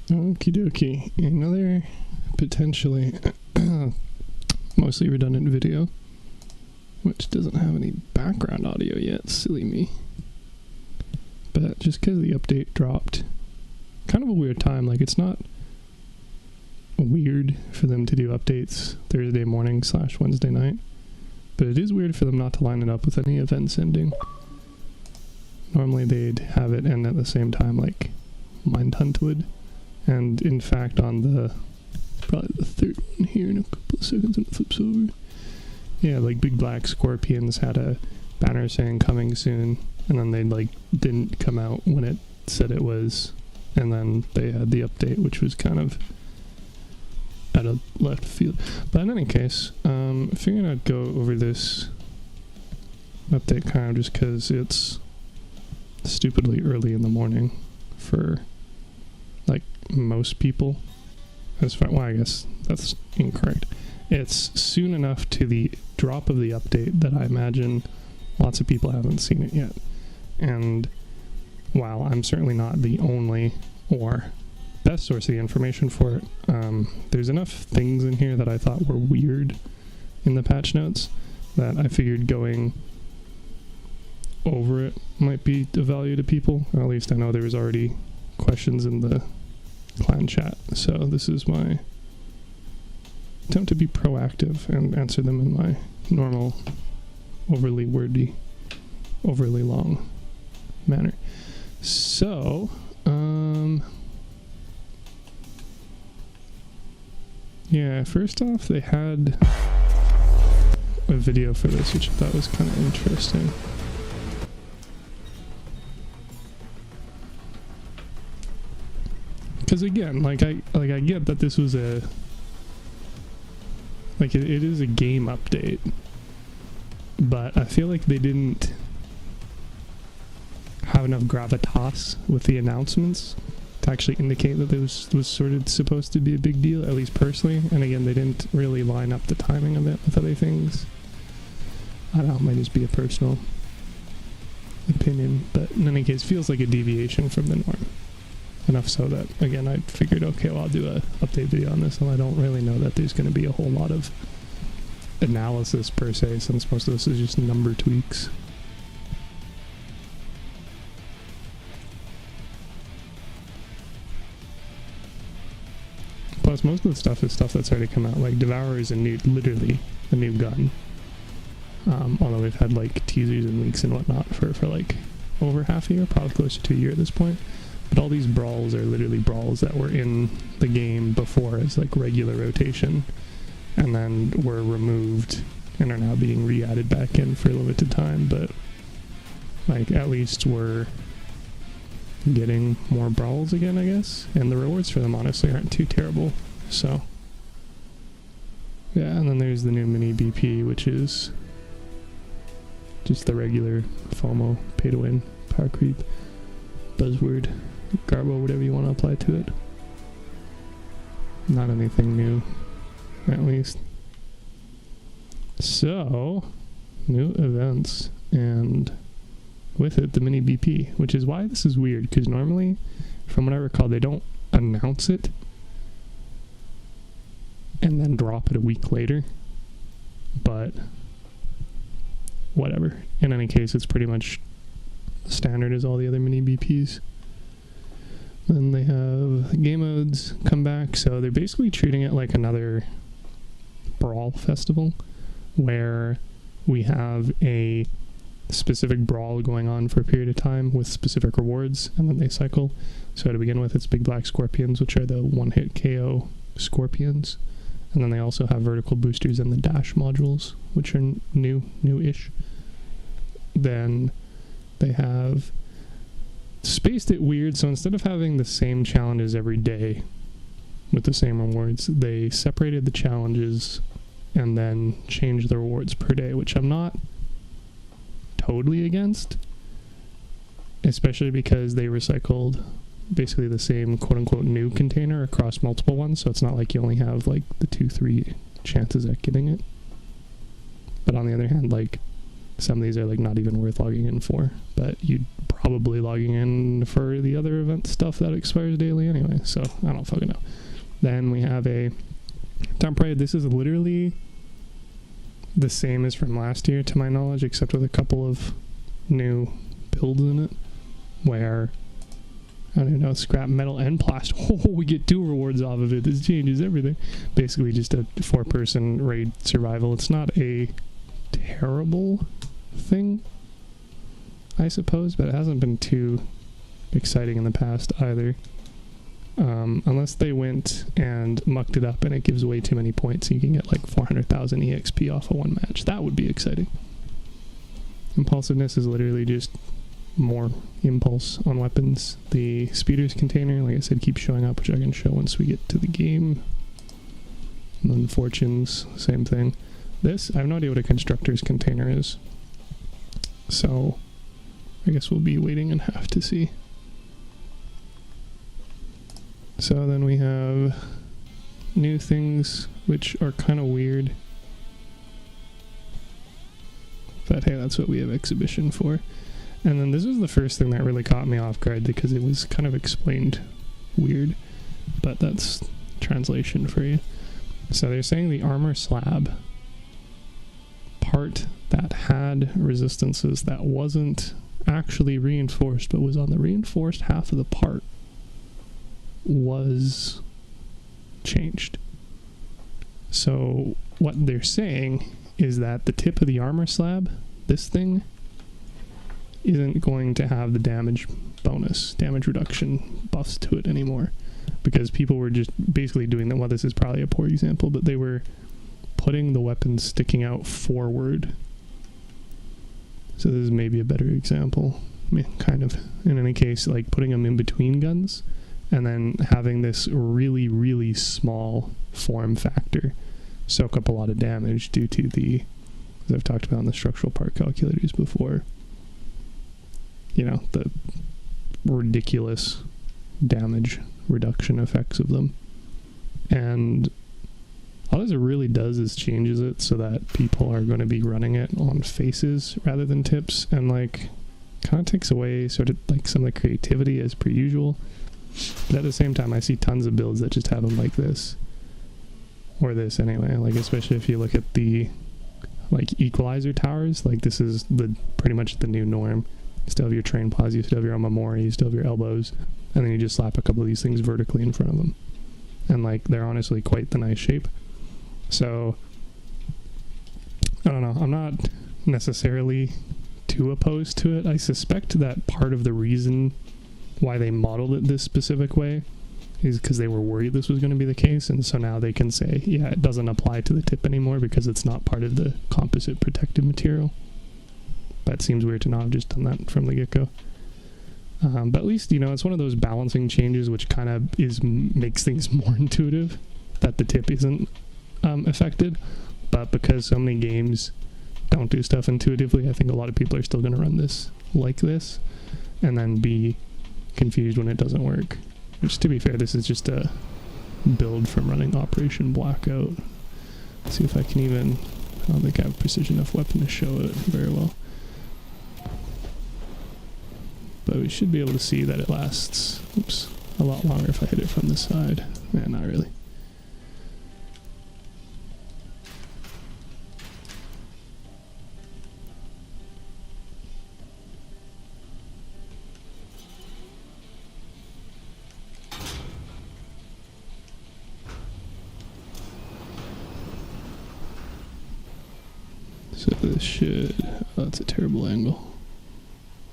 Okie dokie. Another potentially mostly redundant video, which doesn't have any background audio yet. Silly me. But just because the update dropped, kind of a weird time. Like, it's not weird for them to do updates Thursday morning / Wednesday night, but it is weird for them not to line it up with any events ending. Normally they'd have it end at the same time, like Mindhunt would. And in fact, on the probably the third one here in a couple of seconds when it flips over, yeah, like Big Black Scorpions had a banner saying coming soon, and then they like didn't come out when it said it was, and then they had the update, which was kind of out of left field. But in any case, I figured I'd go over this update kind of just because it's stupidly early in the morning for like most people. Well, I guess that's incorrect. It's soon enough to the drop of the update that I imagine lots of people haven't seen it yet. And while I'm certainly not the only or best source of the information for it, there's enough things in here that I thought were weird in the patch notes that I figured going over it might be of value to people. Or at least I know there was already questions in the clan chat, so this is my attempt to be proactive and answer them in my normal, overly wordy, overly long manner. So, yeah, first off, they had a video for this, which I thought was kind of interesting. Because again, like I get that this was a, like it is a game update, but I feel like they didn't have enough gravitas with the announcements to actually indicate that this was sort of supposed to be a big deal, at least personally. And again, they didn't really line up the timing of it with other things. I don't know, it might just be a personal opinion, but in any case, feels like a deviation from the norm. Enough so that, again, I figured, okay, well, I'll do a update video on this, and I don't really know that there's going to be a whole lot of analysis per se, since most of this is just number tweaks. Plus, most of the stuff is stuff that's already come out. Like, Devourer is literally a new gun. Although we've had, like, teasers and leaks and whatnot for like, over half a year, probably closer to a year at this point. But all these brawls are literally brawls that were in the game before as, like, regular rotation, and then were removed and are now being re-added back in for a limited time. But, like, at least we're getting more brawls again, I guess. And the rewards for them, honestly, aren't too terrible. So, yeah, and then there's the new mini BP, which is just the regular FOMO, pay-to-win, power creep, buzzword, garbo, whatever you want to apply to it. Not anything new, at least. So, new events, and with it, the mini BP, which is why this is weird, because normally, from what I recall, they don't announce it and then drop it a week later, but whatever. In any case, it's pretty much standard as all the other mini BPs. Then they have game modes come back, so they're basically treating it like another brawl festival, where we have a specific brawl going on for a period of time with specific rewards, and then they cycle. So to begin with, it's Big Black Scorpions, which are the one-hit KO scorpions, and then they also have vertical boosters and the dash modules, which are new-ish. Then they have spaced it weird, so instead of having the same challenges every day with the same rewards, they separated the challenges and then changed the rewards per day, which I'm not totally against, especially because they recycled basically the same quote-unquote new container across multiple ones, so it's not like you only have like the 2-3 chances at getting it. But on the other hand, like, Some of these are like not even worth logging in for, but you'd probably logging in for the other event stuff that expires daily anyway, so I don't fucking know. Then we have a Dump Raid. This is literally the same as from last year to my knowledge, except with a couple of new builds in it, where I don't know, scrap metal and plastic. Oh, we get 2 rewards off of it. This changes everything. Basically just a 4-person raid survival. It's not a terrible thing, I suppose, but it hasn't been too exciting in the past either. Unless they went and mucked it up and it gives way too many points, you can get like 400,000 EXP off of one match. That would be exciting. Impulsiveness is literally just more impulse on weapons. The speeders container, like I said, keeps showing up, which I can show once we get to the game. And then fortunes, same thing. This, I have no idea what a constructor's container is, so I guess we'll be waiting and have to see. So then we have new things which are kind of weird, but hey, that's what we have exhibition for. And then this was the first thing that really caught me off guard because it was kind of explained weird, but that's translation for you. So they're saying the Armour Slab part that had resistances that wasn't actually reinforced but was on the reinforced half of the part was changed. So what they're saying is that the tip of the Armour Slab, this thing, isn't going to have the damage bonus, damage reduction buffs to it anymore, because people were just basically doing that. Well, this is probably a poor example, but they were putting the weapons sticking out forward. So this is maybe a better example. I mean, kind of. In any case, like putting them in between guns and then having this really, really small form factor soak up a lot of damage due to the, as I've talked about in the structural part calculators before, you know, the ridiculous damage reduction effects of them. And all this it really does is changes it so that people are going to be running it on faces rather than tips, and like kind of takes away sort of like some of the creativity as per usual. But at the same time, I see tons of builds that just have them like this, or this anyway, like especially if you look at the like equalizer towers, like this is the pretty much the new norm. You still have your train plaza, you still have your Omamori, you still have your elbows, and then you just slap a couple of these things vertically in front of them. And like, they're honestly quite the nice shape. So, I don't know, I'm not necessarily too opposed to it. I suspect that part of the reason why they modeled it this specific way is because they were worried this was going to be the case, and so now they can say, yeah, it doesn't apply to the tip anymore because it's not part of the composite protective material. That seems weird to not have just done that from the get-go. But at least, you know, it's one of those balancing changes which kind of makes things more intuitive, that the tip isn't affected. But because so many games don't do stuff intuitively, I think a lot of people are still going to run this like this, and then be confused when it doesn't work. Which, to be fair, this is just a build from running Operation Blackout. Let's see if I can even... I don't think I have a precision enough weapon to show it very well. But we should be able to see that it lasts, oops, a lot longer if I hit it from the side. Man, not really. So this should, oh, that's a terrible angle.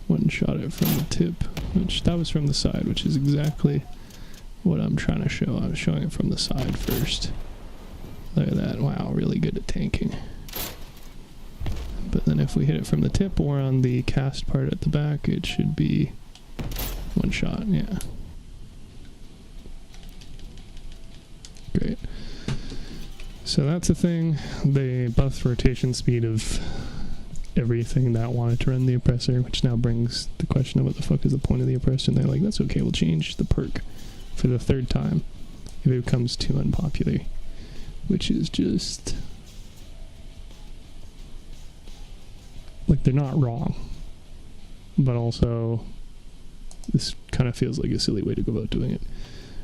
One shot it from the tip, which that was from the side, which is exactly what I'm trying to show. I was showing it from the side first. Look at that. Wow, really good at tanking. But then if we hit it from the tip or on the cast part at the back, it should be one shot, yeah. Great. So that's a thing. They buffed rotation speed of everything that wanted to run the oppressor, which now brings the question of what the fuck is the point of the oppressor, and they're like, that's okay, we'll change the perk for the third time if it becomes too unpopular, which is just like they're not wrong, but also this kind of feels like a silly way to go about doing it.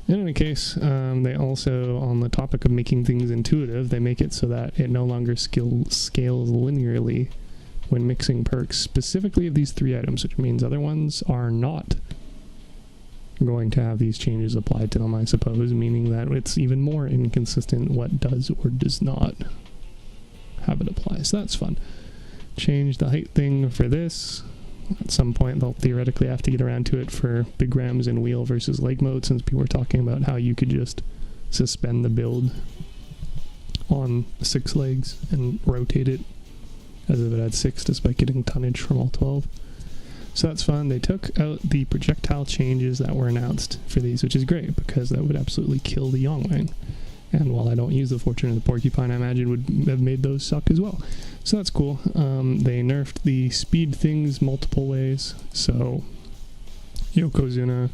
In any case, they also, on the topic of making things intuitive, they make it so that it no longer scales linearly when mixing perks, specifically of these 3 items, which means other ones are not going to have these changes applied to them, I suppose, meaning that it's even more inconsistent what does or does not have it apply. So that's fun. Change the height thing for this. At some point, they'll theoretically have to get around to it for big rams and wheel versus leg mode, since people were talking about how you could just suspend the build on 6 legs and rotate it as if it had 6, despite getting tonnage from all 12. So that's fun. They took out the projectile changes that were announced for these, which is great, because that would absolutely kill the Yongwang. And while I don't use the Fortune of the Porcupine, I imagine would have made those suck as well. So that's cool. They nerfed the speed things multiple ways. So Yokozuna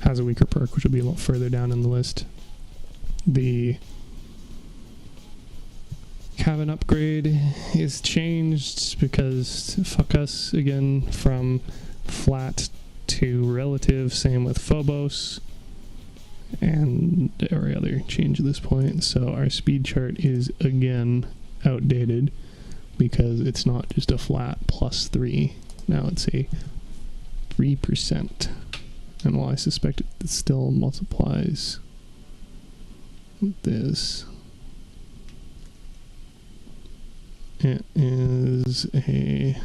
has a weaker perk, which will be a lot further down in the list. The cabin upgrade is changed because fuck us again, from flat to relative. Same with Phobos and every other change at this point. So our speed chart is again outdated because it's not just a flat +3. Now it's a 3%. And while I suspect it still multiplies this, it is a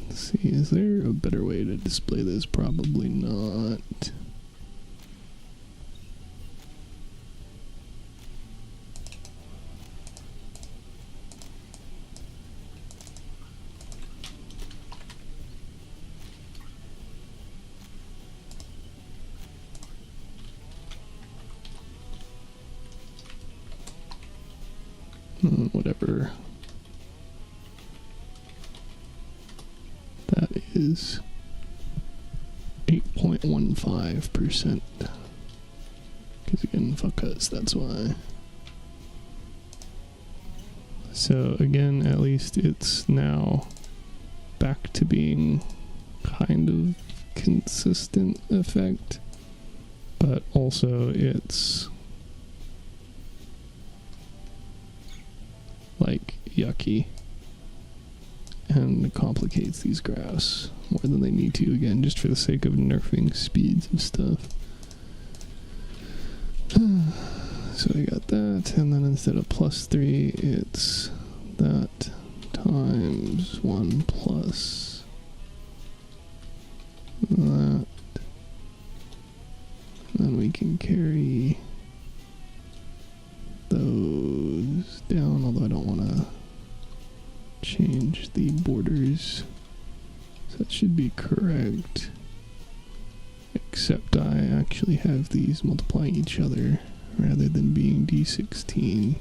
let's see, is there a better way to display this? Probably not. Whatever that is, 8.15%. Because again, fuck us, that's why. So again, at least it's now back to being kind of consistent effect, but also it's like yucky and complicates these graphs more than they need to, again, just for the sake of nerfing speeds of stuff. So I got that, and then instead of +3, it's that times 1 plus that. Then we can carry those down, although I don't want to change the borders. So that should be correct. Except I actually have these multiplying each other rather than being D16.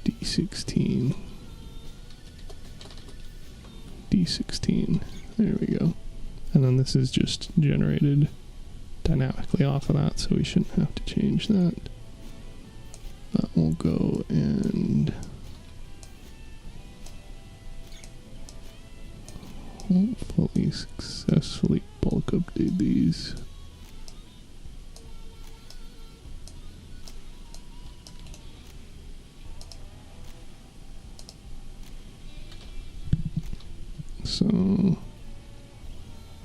D16. D16. There we go. And then this is just generated dynamically off of that, so we shouldn't have to change that. That will go and hopefully successfully bulk update these. So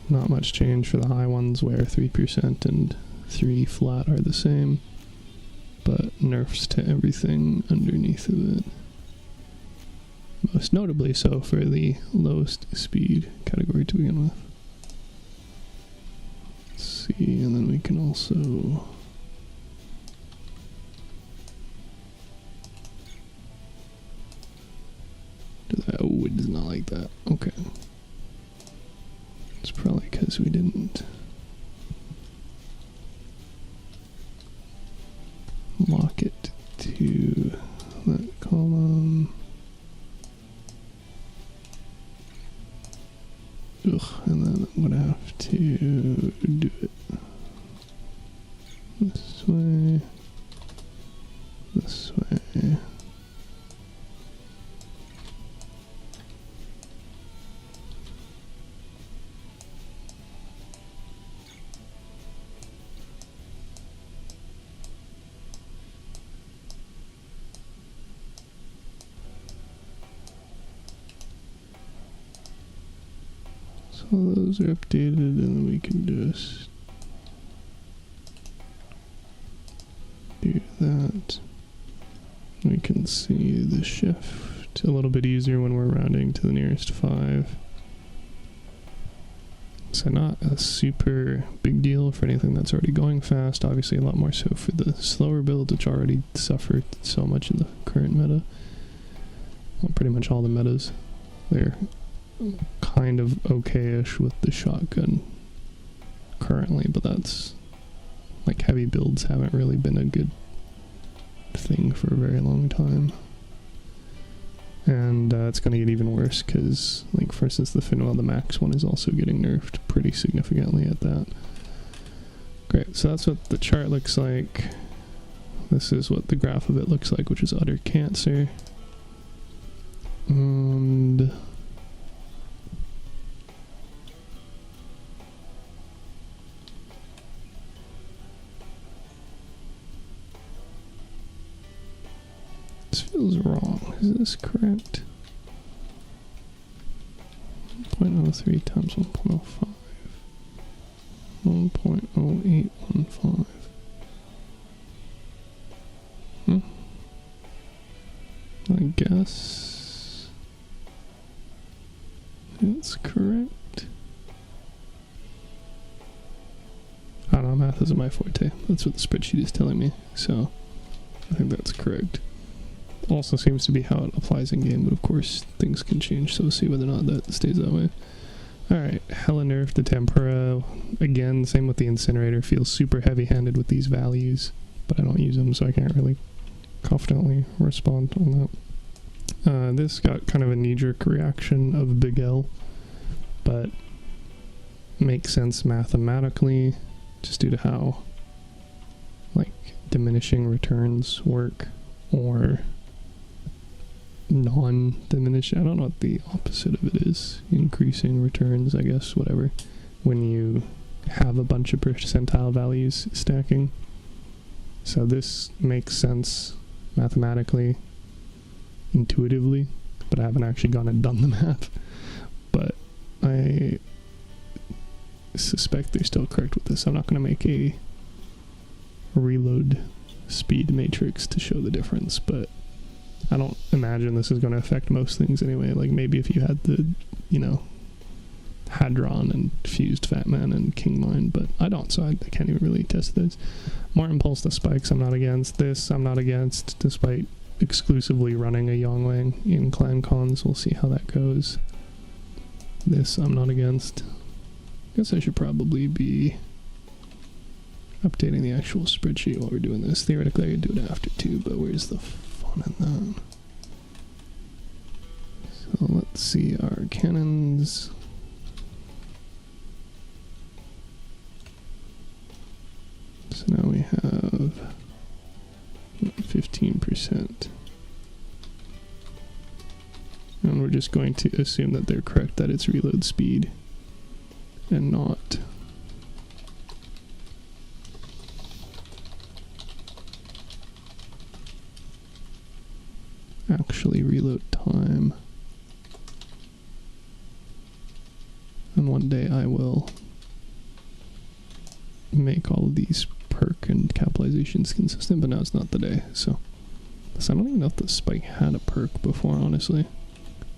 not much change for the high ones, where 3% and 3 flat are the same, but nerfs to everything underneath of it. Most notably so for the lowest speed category to begin with. Let's see, and then we can also do that. Oh, it does not like that. Okay. It's probably because we didn't lock it to that column. Ugh, and then I'm gonna have to do it this way. So those are updated, and then we can just do that. We can see the shift a little bit easier when we're rounding to the nearest 5. So not a super big deal for anything that's already going fast. Obviously a lot more so for the slower builds, which already suffered so much in the current meta. Well, pretty much all the metas. They're kind of okay-ish with the shotgun currently, but that's like heavy builds haven't really been a good thing for a very long time. And it's going to get even worse because, like, for instance, the Finwell, the max one, is also getting nerfed pretty significantly at that. Great, so that's what the chart looks like. This is what the graph of it looks like, which is utter cancer. And this feels wrong. Is this correct? 1.03 times 1.05. 1.0815. I guess it's correct. I don't know, math isn't my forte. That's what the spreadsheet is telling me, so I think that's correct. Also seems to be how it applies in game, but of course things can change, so we'll see whether or not that stays that way. Alright, hella nerf the Tempura. Again, same with the Incinerator. Feels super heavy-handed with these values, but I don't use them, so I can't really confidently respond on that. This got kind of a knee-jerk reaction of Big L, but makes sense mathematically, just due to how, like, diminishing returns work, or non-diminishing, I don't know what the opposite of it is, increasing returns, I guess, whatever, when you have a bunch of percentile values stacking. So this makes sense mathematically, intuitively, but I haven't actually gone and done the math. But I suspect they're still correct with this. I'm not going to make a reload speed matrix to show the difference, but I don't imagine this is going to affect most things anyway. Like maybe if you had the, you know, Hadron and Fused Fatman and King Mine, but I don't, so I can't even really test this. More impulse to spikes, I'm not against. This I'm not against, despite exclusively running a Yongwang in clan cons. We'll see how that goes. This I'm not against. Guess I should probably be updating the actual spreadsheet while we're doing this. Theoretically I could do it after too, but where's the fun in that? So let's see our cannons. So now we have 15%. And we're just going to assume that they're correct, that it's reload speed and not actually reload time. And one day I will make all of these perk and capitalizations consistent, but now it's not the day, so I don't even know if the spike had a perk before, honestly.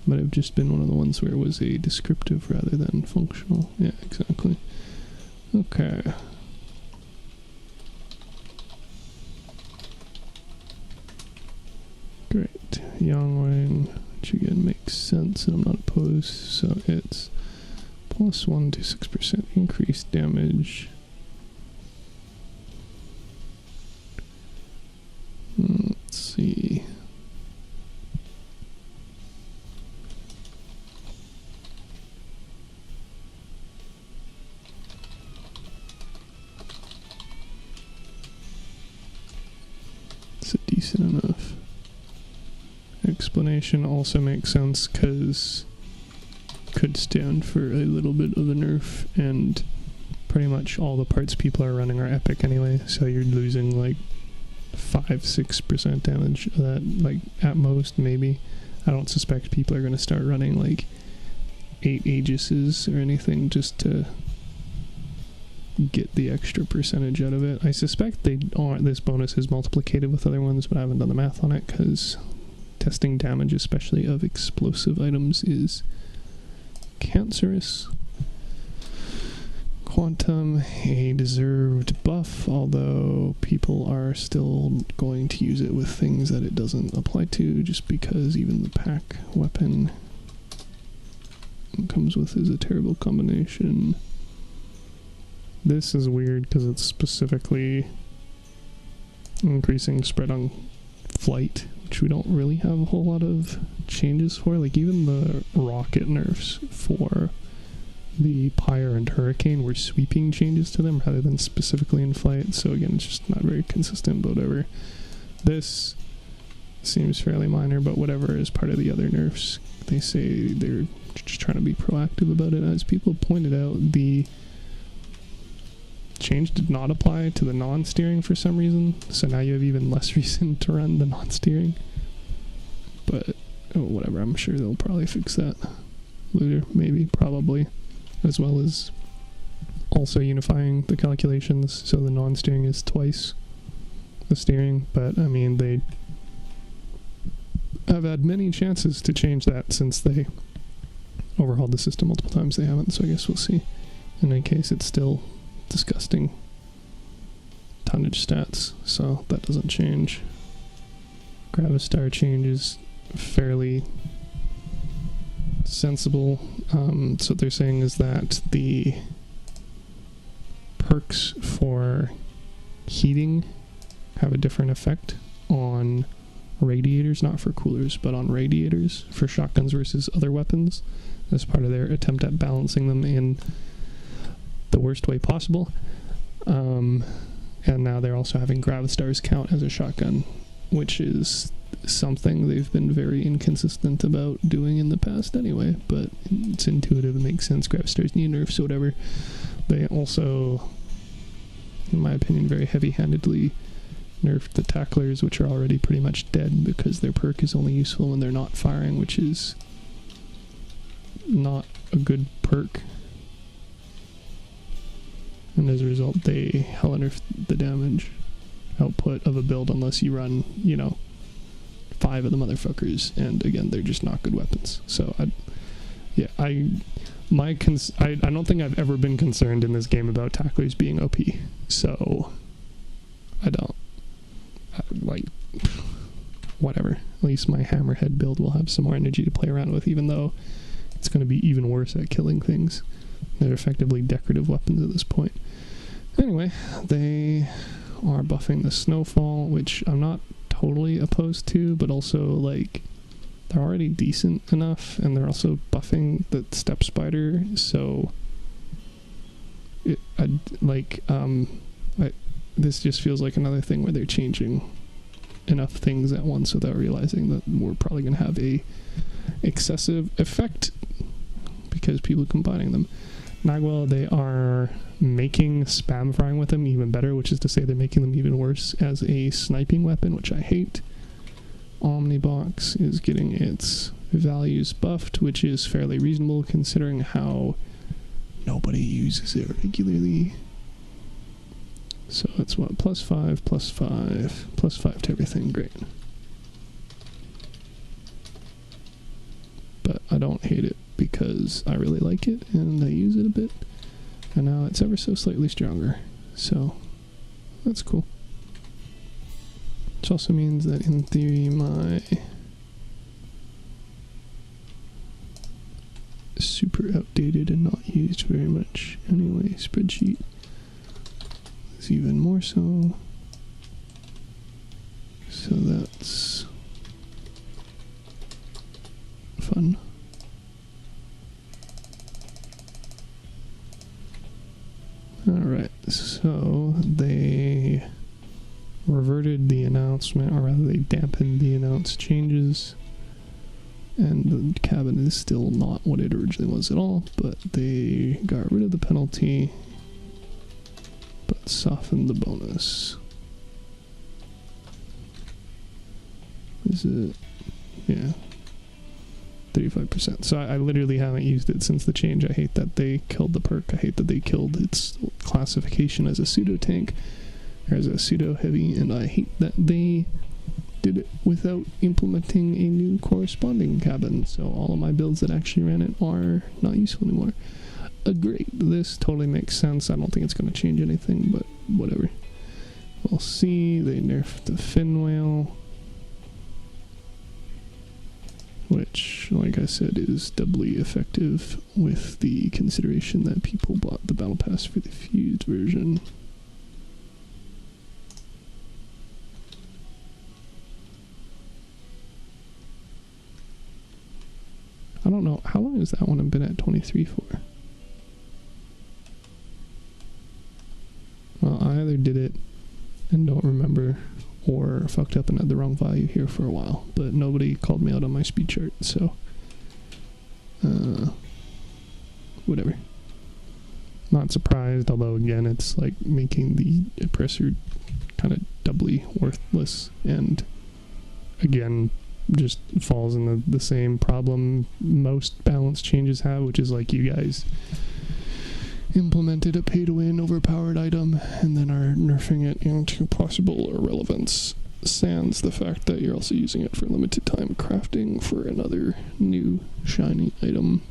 Might have just been one of the ones where it was a descriptive rather than functional. Yeah, exactly. Okay. Great. Yongwang, which again makes sense, and I'm not opposed, so it's +1 to 6% increased damage. Let's see. It's a decent enough explanation. Also makes sense because could stand for a little bit of a nerf, and pretty much all the parts people are running are epic anyway, so you're losing like 5-6% damage of that, like at most, maybe. I don't suspect people are going to start running like 8 Aegises or anything just to get the extra percentage out of it. I suspect this bonus is multiplicated with other ones, but I haven't done the math on it because testing damage, especially of explosive items, is cancerous. Quantum, a deserved buff, although people are still going to use it with things that it doesn't apply to, just because even the pack weapon it comes with is a terrible combination. This is weird because it's specifically increasing spread on flight, which we don't really have a whole lot of changes for. Like even the rocket nerfs for the Pyre and Hurricane were sweeping changes to them rather than specifically in flight. So again, it's just not very consistent, but whatever. This seems fairly minor, but whatever is part of the other nerfs. They say they're just trying to be proactive about it. As people pointed out, the change did not apply to the non-steering for some reason, so now you have even less reason to run the non-steering. But whatever, I'm sure they'll probably fix that later, maybe, probably, as well as also unifying the calculations so the non-steering is twice the steering. But I mean, they have had many chances to change that since they overhauled the system multiple times. They haven't, so I guess we'll see. In any case, it's still disgusting tonnage stats, so that doesn't change. Gravistar changes fairly sensible. So what they're saying is that the perks for heating have a different effect on radiators, not for coolers, but on radiators for shotguns versus other weapons, as part of their attempt at balancing them in the worst way possible. And now they're also having Gravistars count as a shotgun, which is something they've been very inconsistent about doing in the past anyway, but it's intuitive, it makes sense. Gravistars need nerfs, so whatever. They also, in my opinion, very heavy-handedly nerfed the tacklers, which are already pretty much dead because their perk is only useful when they're not firing, which is not a good perk. And as a result, they hella nerfed the damage output of a build unless you run, 5 of the motherfuckers, and again, they're just not good weapons. So I don't think I've ever been concerned in this game about tacklers being OP. So whatever. At least my hammerhead build will have some more energy to play around with, even though it's going to be even worse at killing things. They're effectively decorative weapons at this point. Anyway, they are buffing the snowfall, which I'm not totally opposed to, but also, they're already decent enough, and they're also buffing the step spider, so this just feels like another thing where they're changing enough things at once without realizing that we're probably going to have a excessive effect because people are combining them. Nagwell, they are making spam frying with them even better, which is to say they're making them even worse as a sniping weapon, which I hate. Omnibox is getting its values buffed, which is fairly reasonable considering how nobody uses it regularly. So it's what, +5, +5, +5 to everything, great. But I don't hate it because I really like it and I use it a bit, and now it's ever so slightly stronger, so that's cool. Which also means that in theory my super outdated and not used very much anyway spreadsheet is even more so. So that's fun. Alright, so they reverted the announcement, or rather they dampened the announced changes, and the cabin is still not what it originally was at all, but they got rid of the penalty but softened the bonus. Is it? Yeah. 35%. So I literally haven't used it since the change. I hate that they killed the perk. I hate that they killed its classification as a pseudo tank, or as a pseudo heavy, and I hate that they did it without implementing a new corresponding cabin. So all of my builds that actually ran it are not useful anymore. Great. This totally makes sense. I don't think it's going to change anything, but whatever. We'll see. They nerfed the fin whale, which, like I said, is doubly effective with the consideration that people bought the battle pass for the fused version. I don't know, how long has that one been at 23 for? Well, I either did it and don't remember, or fucked up and had the wrong value here for a while, but nobody called me out on my speed chart, so whatever. Not surprised, although again it's like making the oppressor kind of doubly worthless, and again just falls in the same problem most balance changes have, which is like you guys implemented a pay-to-win overpowered item and then are nerfing it into possible irrelevance, sans the fact that you're also using it for limited time crafting for another new shiny item.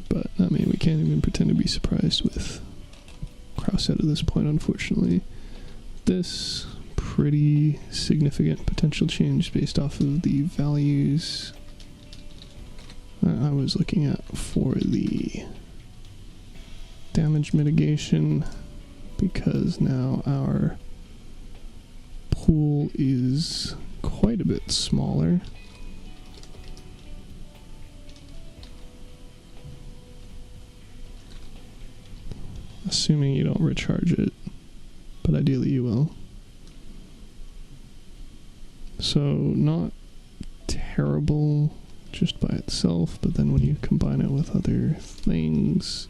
But I mean, we can't even pretend to be surprised with Crossout at this point, unfortunately. This pretty significant potential change based off of the values I was looking at for the damage mitigation, because now our pool is quite a bit smaller. Assuming you don't recharge it, but ideally you will. So not terrible just by itself, but then when you combine it with other things,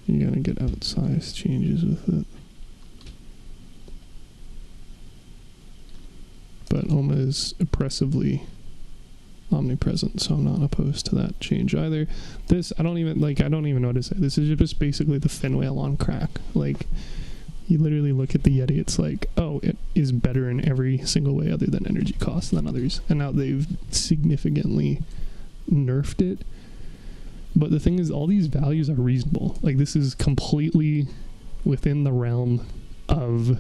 you're gonna get outsized changes with it. But Oma is oppressively omnipresent, so I'm not opposed to that change either. This, I don't even know what to say. This is just basically the fin whale on crack. Like, you literally look at the Yeti, it's like, oh, it is better in every single way other than energy cost than others. And now they've significantly nerfed it. But the thing is, all these values are reasonable. Like, this is completely within the realm of,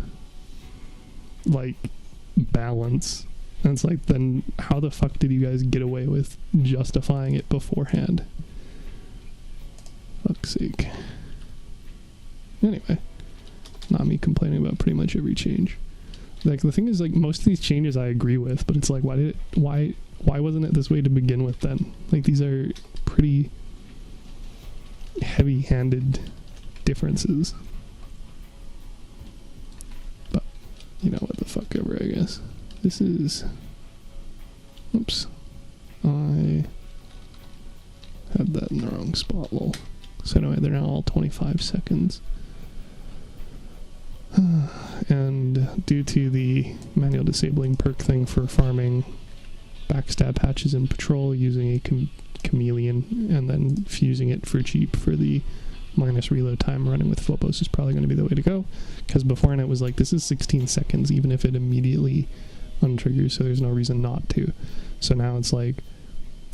like, balance. And it's like, then how the fuck did you guys get away with justifying it beforehand? Fuck's sake. Anyway. Not me complaining about pretty much every change. Like, the thing is, like, most of these changes I agree with, but it's like, why wasn't it this way to begin with then? Like, these are pretty heavy-handed differences. But, you know, what the fuck ever, I guess. This is... Oops. I had that in the wrong spot, lol. So anyway, they're now all 25 seconds. And due to the manual disabling perk thing for farming backstab hatches in patrol using a chameleon and then fusing it for cheap for the minus reload time, running with Phobos is probably going to be the way to go, because beforehand it was like, this is 16 seconds even if it immediately untriggers, so there's no reason not to. So now it's like,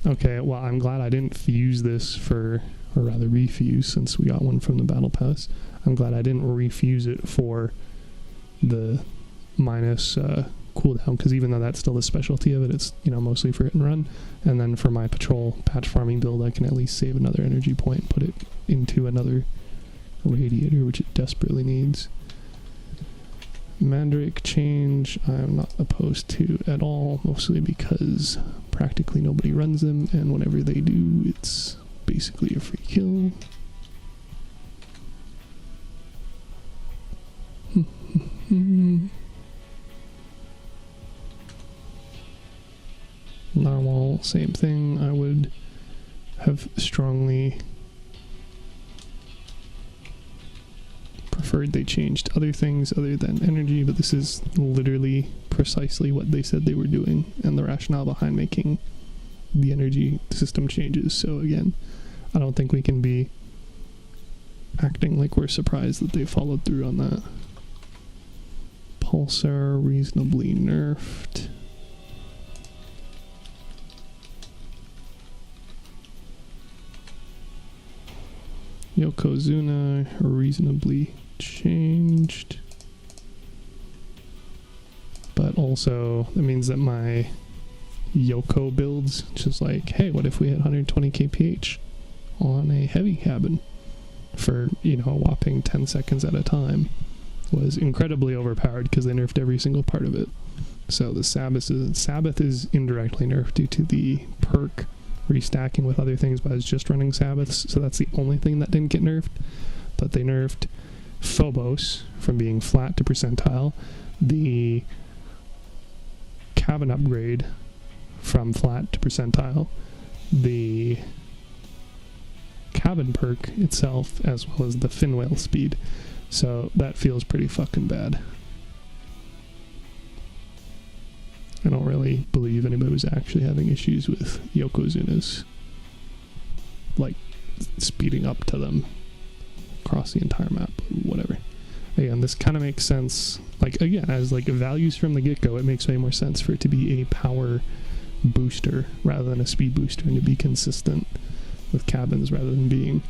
okay, well, I'm glad I didn't fuse this for, or rather refuse, since we got one from the battle pass. I'm glad I didn't refuse it for the minus cooldown, because even though that's still the specialty of it, it's, you know, mostly for hit and run. And then for my patrol patch farming build, I can at least save another energy point and put it into another radiator, which it desperately needs. Mandrake change I'm not opposed to at all, mostly because practically nobody runs them, and whenever they do, it's basically a free kill. Narwhal, same thing. I would have strongly preferred they changed other things other than energy, but this is literally precisely what they said they were doing, and the rationale behind making the energy system changes. So again, I don't think we can be acting like we're surprised that they followed through on that. Pulsar reasonably nerfed. Yokozuna reasonably changed. But also, that means that my Yoko builds, just like, hey, what if we had 120 kph on a heavy cabin for, you know, a whopping 10 seconds at a time, was incredibly overpowered because they nerfed every single part of it. So the Sabbath is indirectly nerfed due to the perk restacking with other things, but I was just running Sabbaths, so that's the only thing that didn't get nerfed. But they nerfed Phobos from being flat to percentile, the cabin upgrade from flat to percentile, the cabin perk itself, as well as the fin whale speed. So that feels pretty fucking bad. I don't really believe anybody was actually having issues with Yokozuna's, like, speeding up to them across the entire map, whatever. Again, this kind of makes sense, like, again, as, like, values from the get-go, it makes way more sense for it to be a power booster rather than a speed booster, and to be consistent with cabins rather than being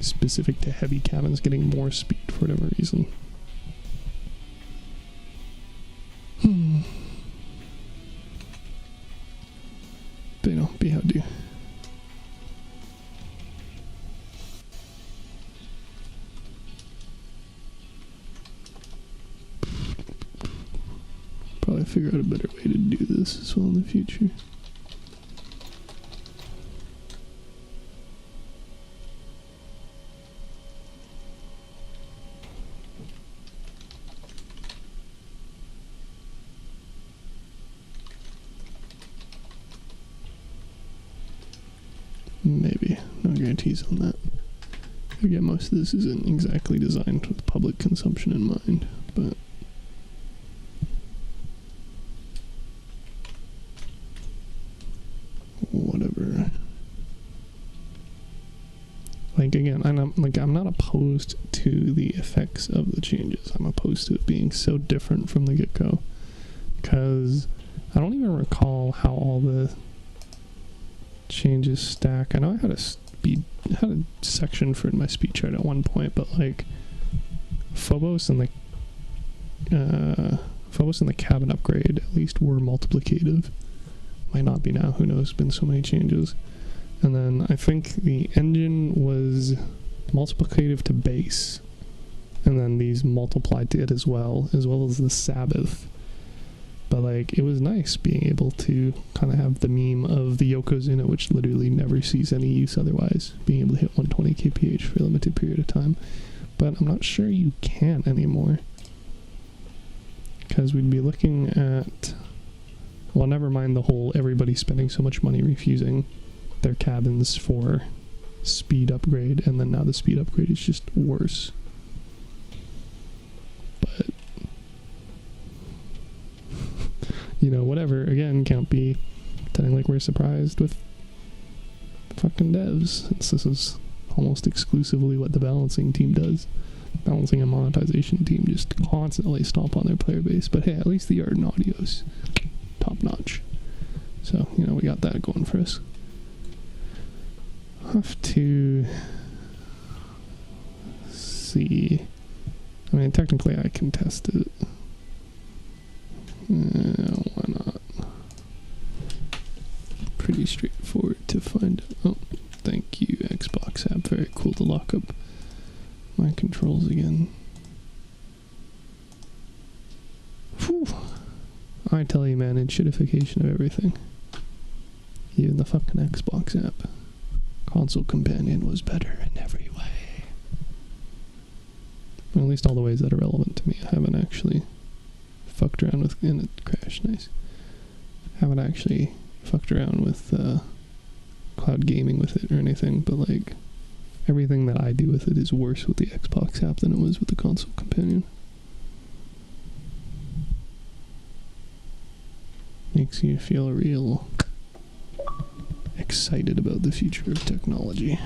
specific to heavy cabins getting more speed for whatever reason. But, you know, be how do. Probably figure out a better way to do this as well in the future. Maybe. No guarantees on that. Again, most of this isn't exactly designed with public consumption in mind, but whatever. Like, again, I'm not opposed to the effects of the changes. I'm opposed to it being so different from the get-go, because I don't even recall how all the changes stack. I know I had a section for my speed chart at one point, but like Phobos and the cabin upgrade at least were multiplicative. Might not be now, who knows, been so many changes. And then I think the engine was multiplicative to base, and then these multiplied to it as well as the Sabbath. But, like, it was nice being able to kind of have the meme of the Yokozuna, which literally never sees any use otherwise, being able to hit 120 kph for a limited period of time. But I'm not sure you can anymore, because we'd be looking at, well, never mind the whole everybody spending so much money refusing their cabins for speed upgrade, and then now the speed upgrade is just worse. But you know, whatever. Again, can't be pretending like we're surprised with fucking devs, since this is almost exclusively what the balancing team does. Balancing and monetization team just constantly stomp on their player base. But hey, at least the art and audio's top notch. So, you know, we got that going for us. Have to see. I mean, technically I can test it. Why not? Pretty straightforward to find. Oh, thank you, Xbox app. Very cool to lock up my controls again. Whew. I tell you, man, shitification of everything. Even the fucking Xbox app. Console Companion was better in every way. Well, at least all the ways that are relevant to me. I haven't actually fucked around with, and it crashed, nice. Haven't actually fucked around with cloud gaming with it or anything, but like everything that I do with it is worse with the Xbox app than it was with the Console Companion. Makes you feel real excited about the future of technology.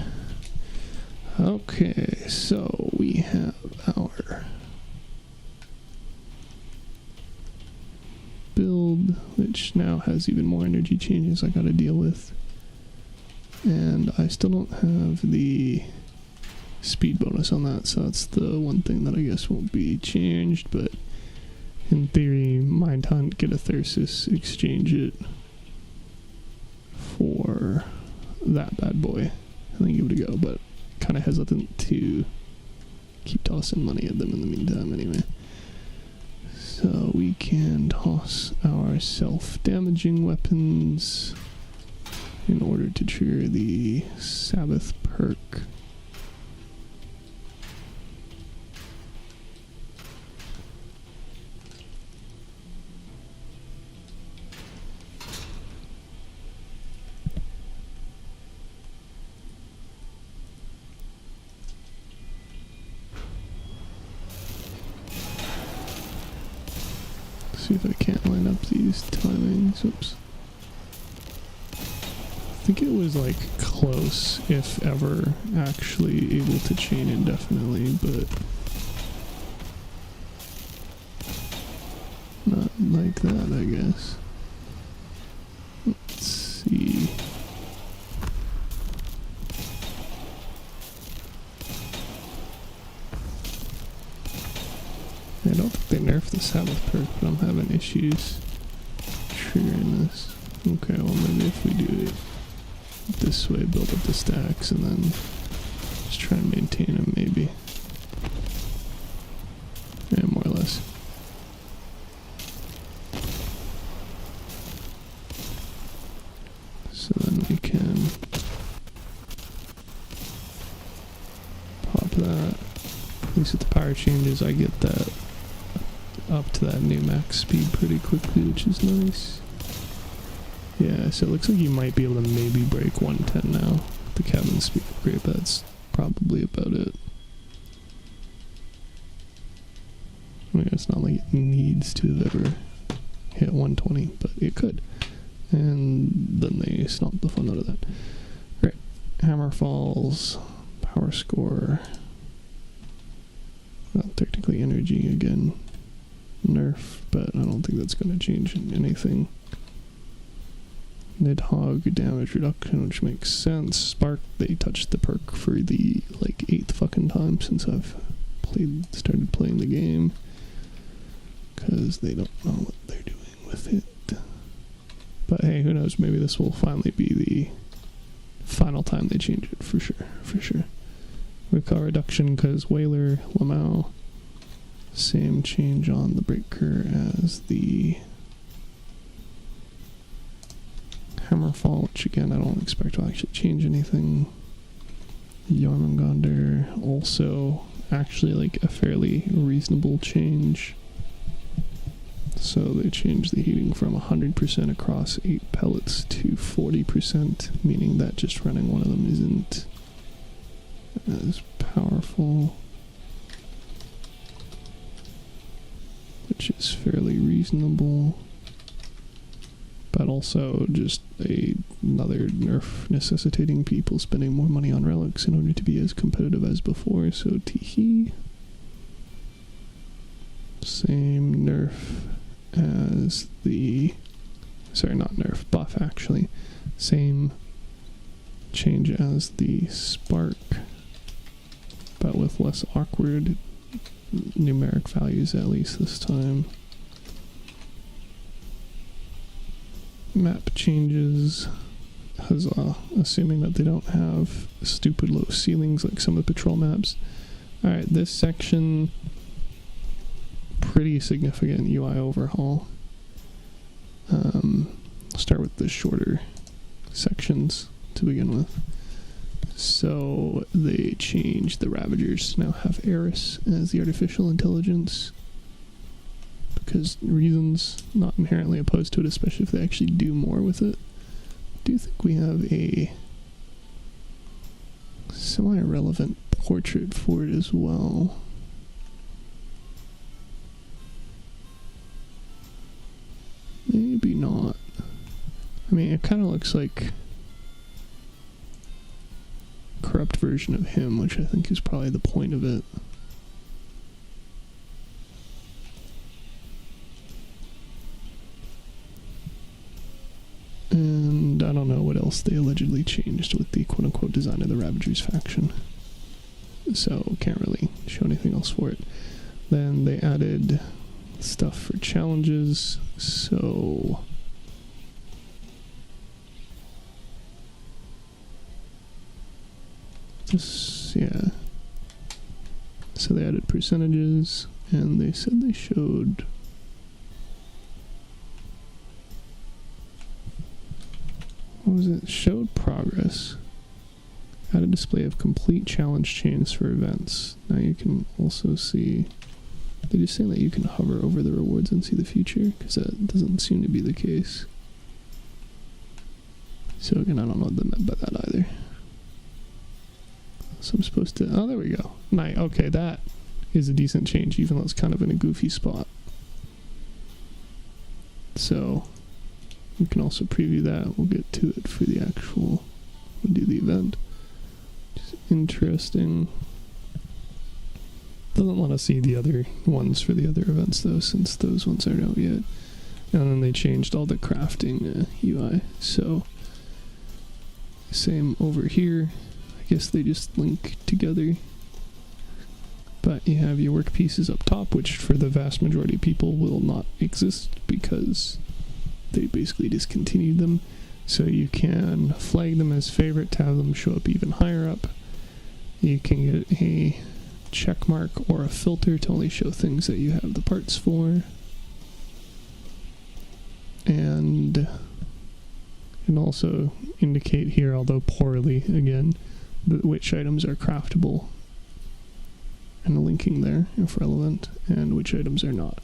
Okay, so we have our build, which now has even more energy changes I gotta deal with. And I still don't have the speed bonus on that, so that's the one thing that I guess won't be changed, but in theory, Mind Hunt, get a Thyrsus, exchange it for that bad boy, and then give it a go, but kind of hesitant to keep tossing money at them in the meantime anyway. So we can toss our self-damaging weapons in order to trigger the Sabbath perk. See if I can't line up these timings. Oops. I think it was like close, if ever, actually able to chain indefinitely, but not like that, I guess. Let's see. I don't think they nerfed the Sabbath perk, but I'm having issues triggering this. Okay, well maybe if we do it this way, build up the stacks, and then just try and maintain them maybe. Yeah, more or less. So then we can pop that. At least with the power changes, I get that up to that new max speed pretty quickly, which is nice. Yeah, so it looks like you might be able to maybe break 110 now. The cabin speed upgrade, but that's probably about it. I mean, it's not like it needs to have ever hit 120, but it could. And then they stomped the fun out of that. Right, hammer falls, power score. Well, technically energy again. Nerf, but I don't think that's going to change anything. Nidhogg damage reduction, which makes sense. Spark, they touched the perk for the like 8th fucking time since I've started playing the game, because they don't know what they're doing with it. But hey, who knows, maybe this will finally be the final time they change it, for sure. Recoil reduction, because Whaler, Lamau, same change on the breaker as the Hammerfall, which again I don't expect will actually change anything. Jormungandr, also actually like a fairly reasonable change. So they changed the heating from 100% across 8 pellets to 40%, meaning that just running one of them isn't as powerful, which is fairly reasonable, but also just another nerf necessitating people spending more money on relics in order to be as competitive as before. So teehee. Same nerf as the, sorry, not nerf, buff actually. Same change as the spark, but with less awkward numeric values, at least this time. Map changes, huzzah, assuming that they don't have stupid low ceilings like some of the patrol maps. Alright, this section, pretty significant UI overhaul. I'll start with the shorter sections to begin with. So they changed the Ravagers to now have Eris as the artificial intelligence, because reasons, not inherently opposed to it, especially if they actually do more with it. I do think we have a semi-relevant portrait for it as well. Maybe not. I mean, it kind of looks like prepped version of him, which I think is probably the point of it. And I don't know what else they allegedly changed with the quote-unquote design of the Ravagers faction. So can't really show anything else for it. Then they added stuff for challenges, so just, yeah. So they added percentages, and they said they showed what was it? Showed progress. Add a display of complete challenge chains for events. Now you can also see, they're just saying that you can hover over the rewards and see the future, because that doesn't seem to be the case. So again, I don't know what they meant by that either. So I'm supposed to, oh, there we go. Nice. Okay, that is a decent change, even though it's kind of in a goofy spot. So we can also preview that. We'll get to it for the actual, we'll do the event. Which is interesting. Doesn't want to see the other ones for the other events though, since those ones aren't out yet. And then they changed all the crafting UI. So same over here. I guess they just link together. But you have your work pieces up top, which for the vast majority of people will not exist because they basically discontinued them. So you can flag them as favorite to have them show up even higher up. You can get a check mark or a filter to only show things that you have the parts for. And can also indicate here, although poorly again, which items are craftable, and linking there if relevant, and which items are not.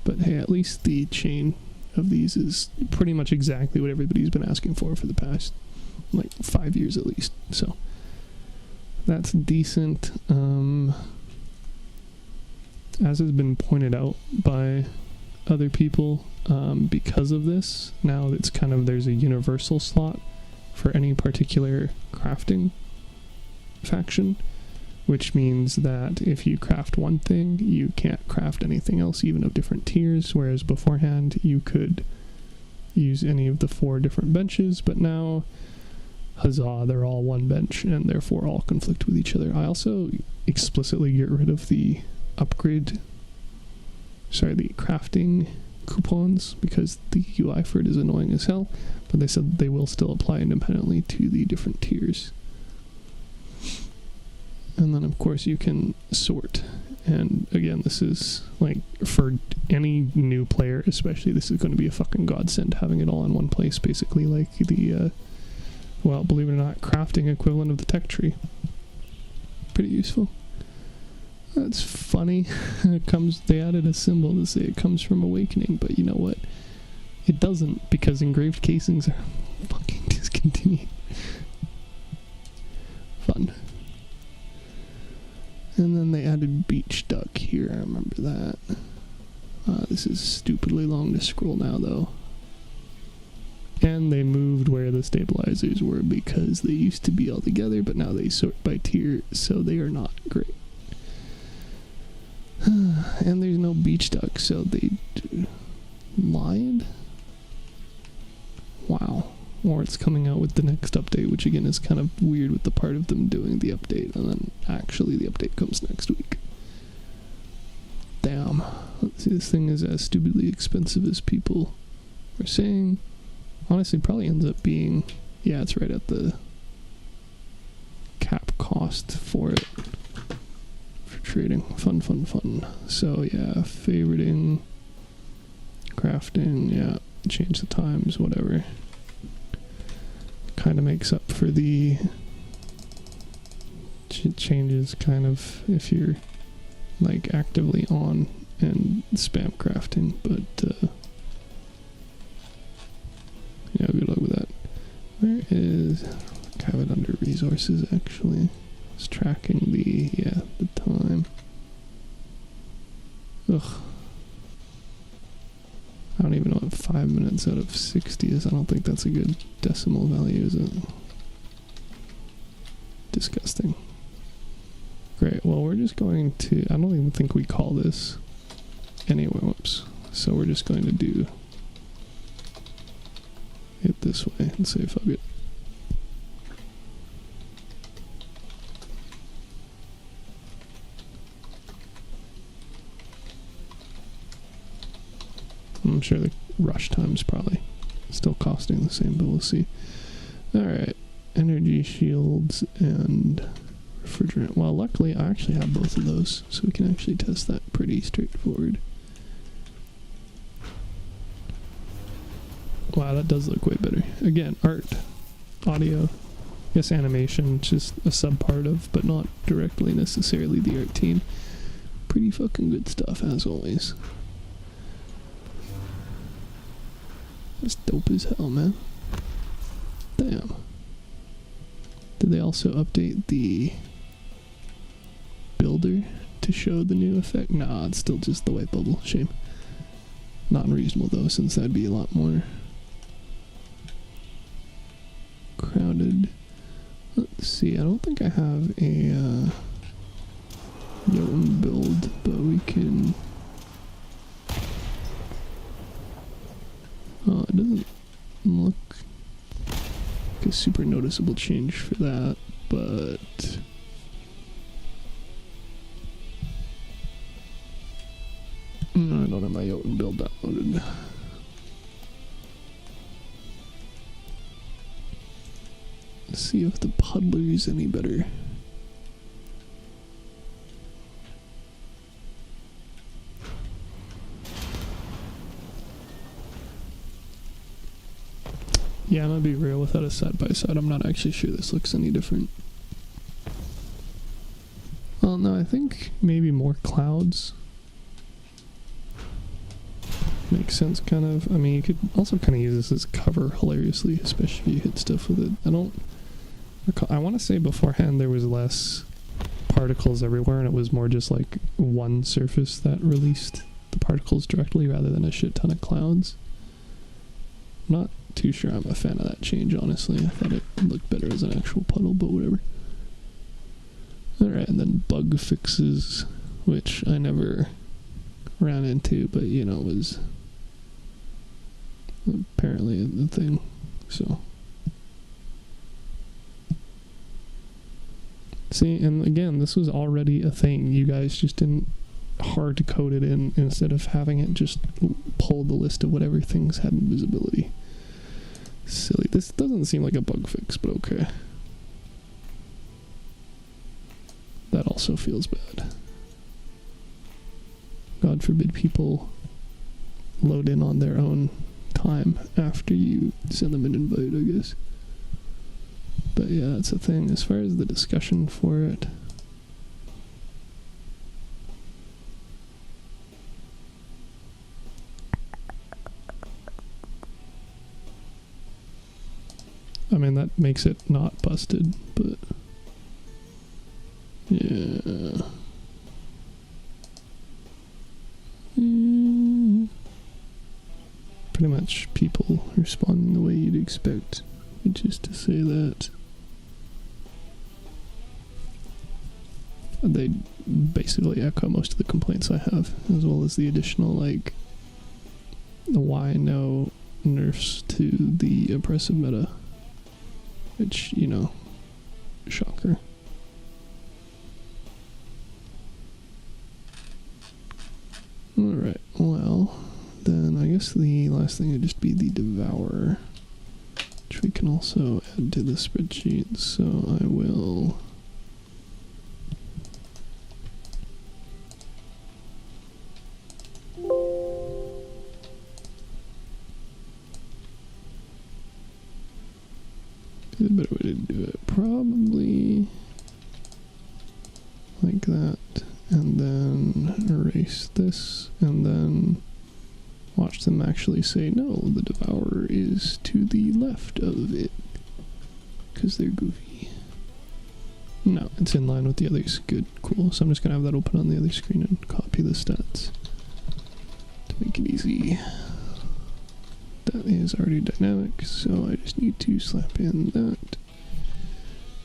But hey, at least the chain of these is pretty much exactly what everybody's been asking for the past like 5 years at least, so that's decent. As has been pointed out by other people, because of this, now it's kind of, there's a universal slot for any particular crafting faction, which means that if you craft one thing, you can't craft anything else, even of different tiers, whereas beforehand you could use any of the 4 different benches, but now, huzzah, they're all one bench, and therefore all conflict with each other. I also explicitly get rid of the the crafting coupons, because the UI for it is annoying as hell, but they said they will still apply independently to the different tiers. And then of course you can sort, and again, this is like for any new player especially, this is going to be a fucking godsend, having it all in one place, basically like the well, believe it or not, crafting equivalent of the tech tree. Pretty useful. That's funny. They added a symbol to say it comes from Awakening, but you know what? It doesn't, because engraved casings are fucking discontinued. Fun. And then they added Beach Duck here, I remember that. This is stupidly long to scroll now, though. And they moved where the stabilizers were, because they used to be all together, but now they sort by tier, so they are not great. And there's no Beach Duck, so they lied? Wow. Or it's coming out with the next update, which again is kind of weird with the part of them doing the update, and then actually the update comes next week. Damn. Let's see, this thing is as stupidly expensive as people are saying. Honestly, probably ends up being, yeah, it's right at the cap cost for it. For trading. Fun. So yeah, favoriting, crafting, yeah, change the times, whatever. Kind of makes up for the changes, kind of, if you're like actively on and spam crafting, but yeah, good luck with that. Where is, I have it under resources actually. It's tracking the time. Ugh. I don't even know what 5 minutes out of 60 is. I don't think that's a good decimal value, is it? Disgusting. Well, we're just going to, I don't even think we call this anyway, whoops. So we're just going to do it this way and say fuck it. I'm sure the rush time's probably still costing the same, but we'll see. Alright, energy shields and refrigerant. Well, luckily I actually have both of those, so we can actually test that pretty straightforward. Wow, that does look way better. Again, art, audio, I guess animation, just a sub-part of, but not directly necessarily the art team. Pretty fucking good stuff, as always. That's dope as hell, man. Damn. Did they also update the builder to show the new effect? Nah, it's still just the white bubble. Shame. Not unreasonable, though, since that'd be a lot more crowded. Let's see, I don't think I have a Jotun build, but we can... Oh, it doesn't look like a super noticeable change for that, but... No, I don't have my Jotun build downloaded. Let's see if the puddler is any better. Yeah, I'm gonna be real, without a side-by-side, I'm not actually sure this looks any different. Well, no, I think maybe more clouds. Makes sense, kind of. I mean, you could also kind of use this as cover hilariously, especially if you hit stuff with it. I don't recall, I want to say beforehand there was less particles everywhere, and it was more just like one surface that released the particles directly rather than a shit ton of clouds. I'm not too sure I'm a fan of that change, honestly. I thought it looked better as an actual puddle, but whatever. Alright, and then bug fixes, which I never ran into, but you know, was apparently the thing, so. See, and again, this was already a thing. You guys just didn't hard code it in instead of having it just pull the list of whatever things had invisibility. Silly. This doesn't seem like a bug fix, but okay. That also feels bad. God forbid people load in on their own time after you send them an invite, I guess. But yeah, that's a thing. As far as the discussion for it, I mean, that makes it not busted, but yeah. Pretty much people responding the way you'd expect, which is to say that they basically echo most of the complaints I have, as well as the additional, like, why no nerfs to the oppressive meta, which, you know, shocker. Alright, well, then I guess the last thing would just be the Devourer, which we can also add to the spreadsheet, so I will a better way to do it. Probably like that, and then erase this, and then watch them actually say, no, the Devourer is to the left of it, because they're goofy. No, it's in line with the others. Good, cool. So I'm just going to have that open on the other screen and copy the stats to make it easy. That is already dynamic, so I just need to slap in that.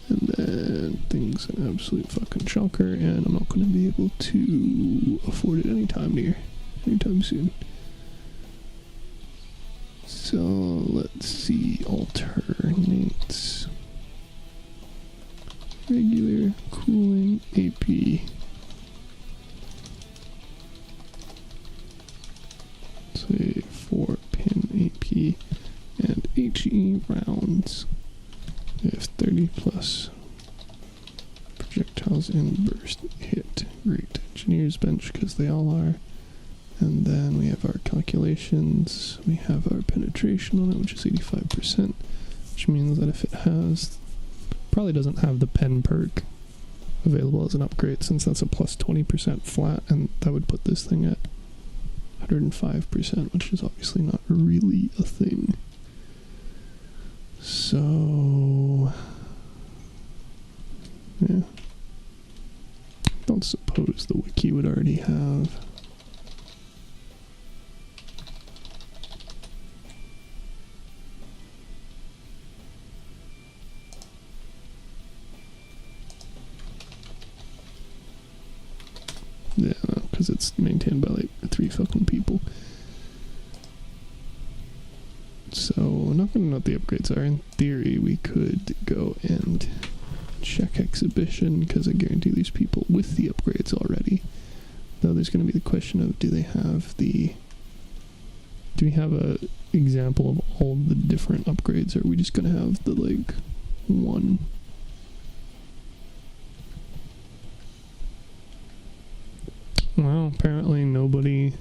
And then and things an absolute fucking shocker, and I'm not going to be able to afford it anytime soon. So let's see, alternates, regular, cooling, AP. Say 4 pin AP and HE rounds. We have 30 plus projectiles in burst hit. Great. Engineer's bench, because they all are. And then we have our calculations. We have our penetration on it, which is 85%, which means that if it has, probably doesn't have the pen perk available as an upgrade, since that's a plus 20% flat, and that would put this thing at 105%, which is obviously not really a thing. So, yeah. I don't suppose the wiki would already have. Yeah, because it's maintained by like 3 fucking people. So, not gonna know what the upgrades are. In theory, we could go and check exhibition, because I guarantee there's people with the upgrades already. Though there's gonna be the question of, do we have a example of all the different upgrades, or are we just gonna have the, like, one? Well, apparently nobody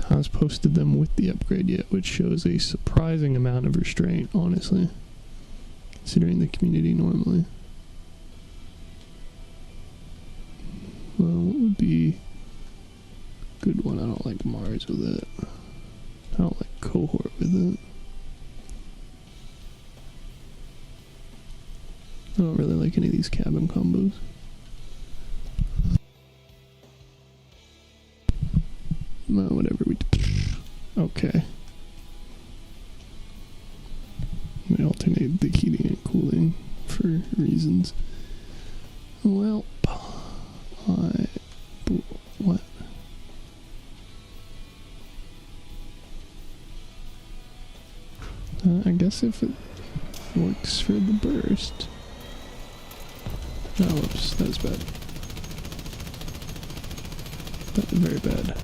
has posted them with the upgrade yet, which shows a surprising amount of restraint, honestly, considering the community normally. Well, what would be a good one? I don't like Mars with it. I don't like Cohort with it. I don't really like any of these cabin combos. Well, whatever we do. Okay. We alternate the heating and cooling for reasons. Well, what? I guess if it works for the burst. Oh, whoops, that was bad. That was very bad.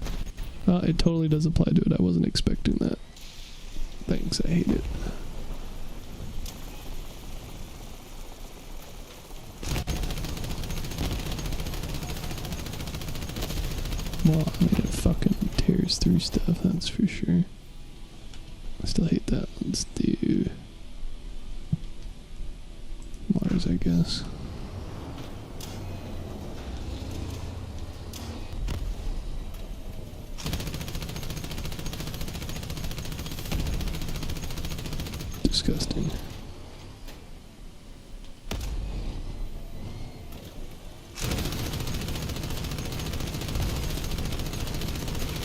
It totally does apply to it. I wasn't expecting that. Thanks, I hate it. Well, I mean, it fucking tears through stuff, that's for sure. I still hate that. Let's do Mars, I guess. Disgusting.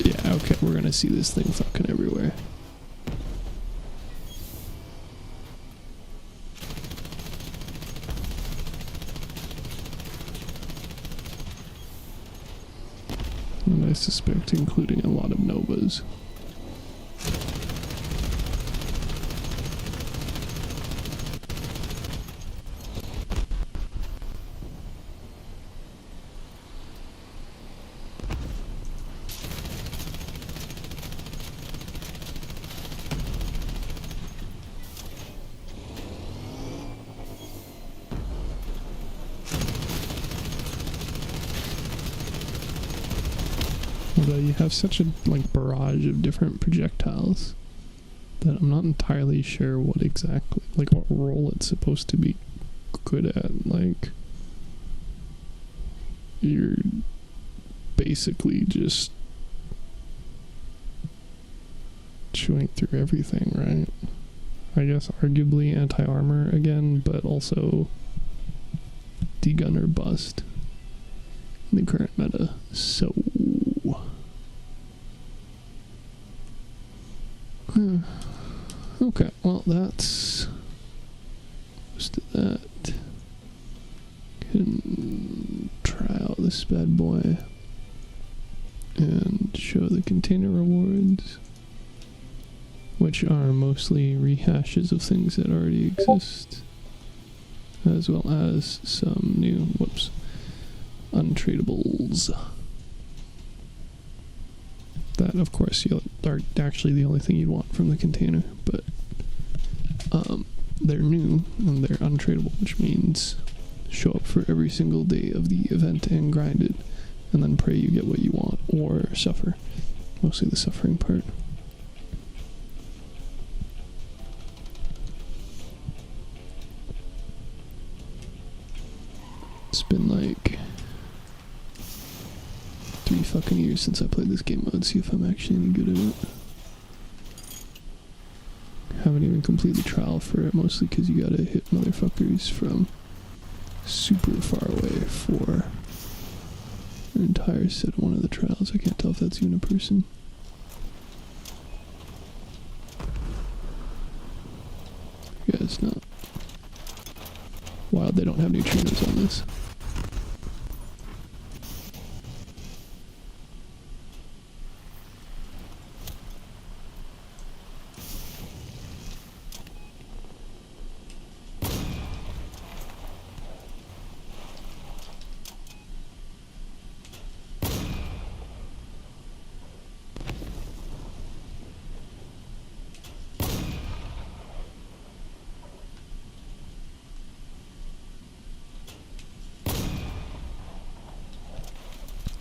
Yeah, okay, we're gonna see this thing fucking everywhere. And I suspect including a lot of Novas. Although you have such a barrage of different projectiles that I'm not entirely sure what exactly, what role it's supposed to be good at. Like, you're basically just chewing through everything, right? I guess arguably anti-armor again, but also degun or bust in the current meta. So okay, well that's most of that. this bad boy and show the container rewards, which are mostly rehashes of things that already exist, as well as some new, untradables. That, of course, are actually the only thing you'd want from the container, but they're new and they're untradable, which means show up for every single day of the event and grind it, and then pray you get what you want, or suffer. Mostly the suffering part. It's been like 3 fucking years since I played this game mode. See if I'm actually any good at it. Haven't even completed the trial for it, mostly because you gotta hit motherfuckers from super far away for an entire set of one of the trials. I can't tell if that's even a person. Yeah, it's not. Wild, they don't have neutrinos on this.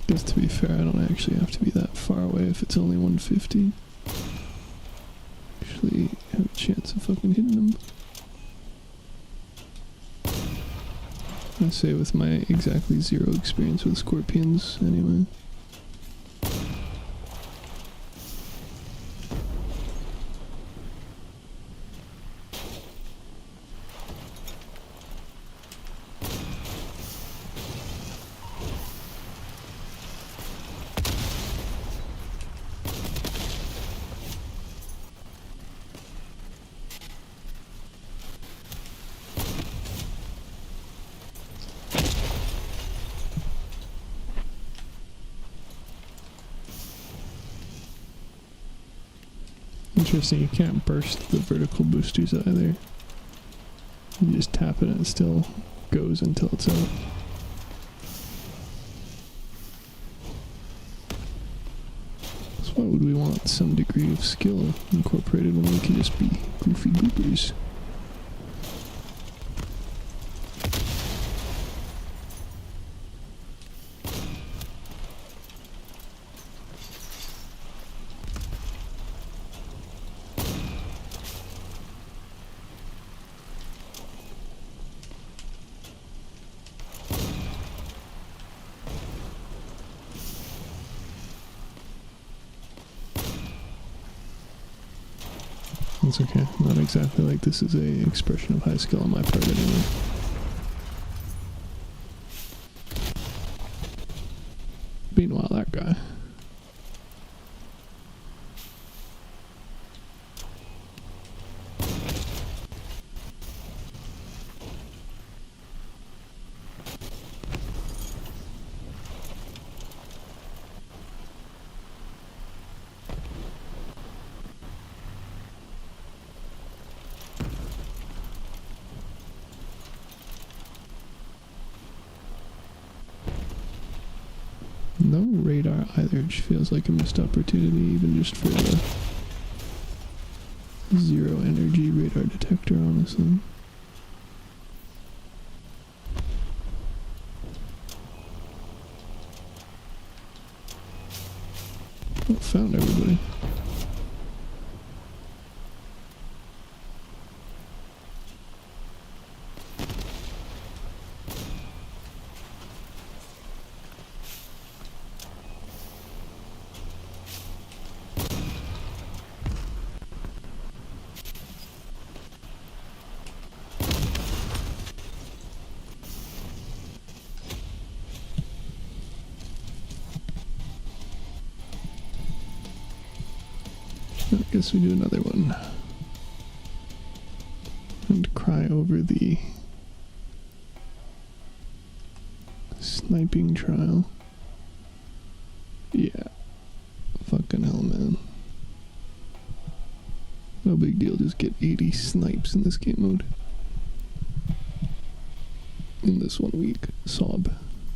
Guess to be fair, I don't actually have to be that far away if it's only 150. Actually have a chance of fucking hitting them. I say with my exactly 0 experience with scorpions, anyway. Interesting, you can't burst the vertical boosters either. You just tap it and it still goes until it's out. So why would we want some degree of skill incorporated when we can just be goofy goopers? It's okay. Not exactly like this is a expression of high skill on my part anyway. Meanwhile, that guy. No radar either, which feels like a missed opportunity, even just for the 0 energy radar detector, honestly. Oh, found everybody. I guess we do another one. And cry over the sniping trial. Yeah. Fucking hell, man. No big deal, just get 80 snipes in this game mode. In this 1 week, sob.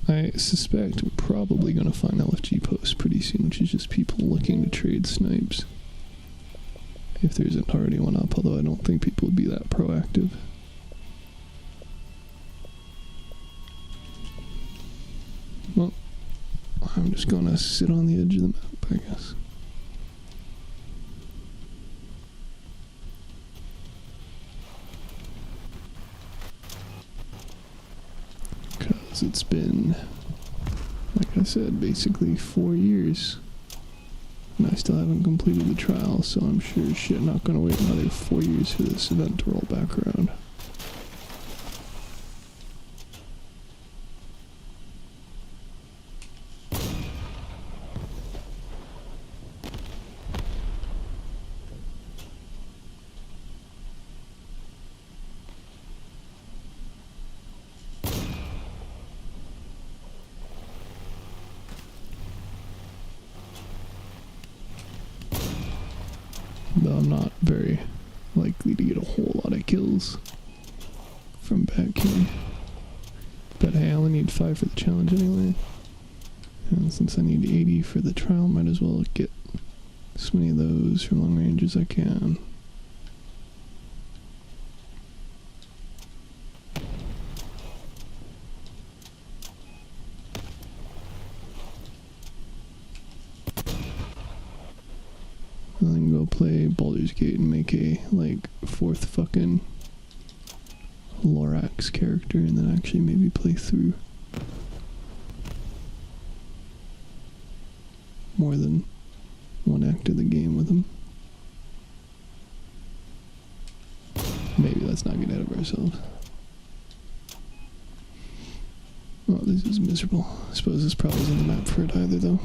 I suspect we're probably going to find LFG posts pretty soon, which is just people looking to trade snipes. If there isn't already one up, although I don't think people would be that proactive. Well, I'm just going to sit on the edge of the map, I guess. Because it's been, like I said, basically 4 years. And I still haven't completed the trial, so I'm sure as shit not going to wait another 4 years for this event to roll back around. Though I'm not very likely to get a whole lot of kills from back here. But hey, I only need 5 for the challenge anyway. And since I need 80 for the trial, might as well get as many of those from long range as I can. And then go play Baldur's Gate and make a, like, 4th fucking Lorax character, and then actually maybe play through more than one act of the game with him. Maybe let's not get ahead of ourselves. Oh, this is miserable. I suppose this probably isn't the map for it either, though.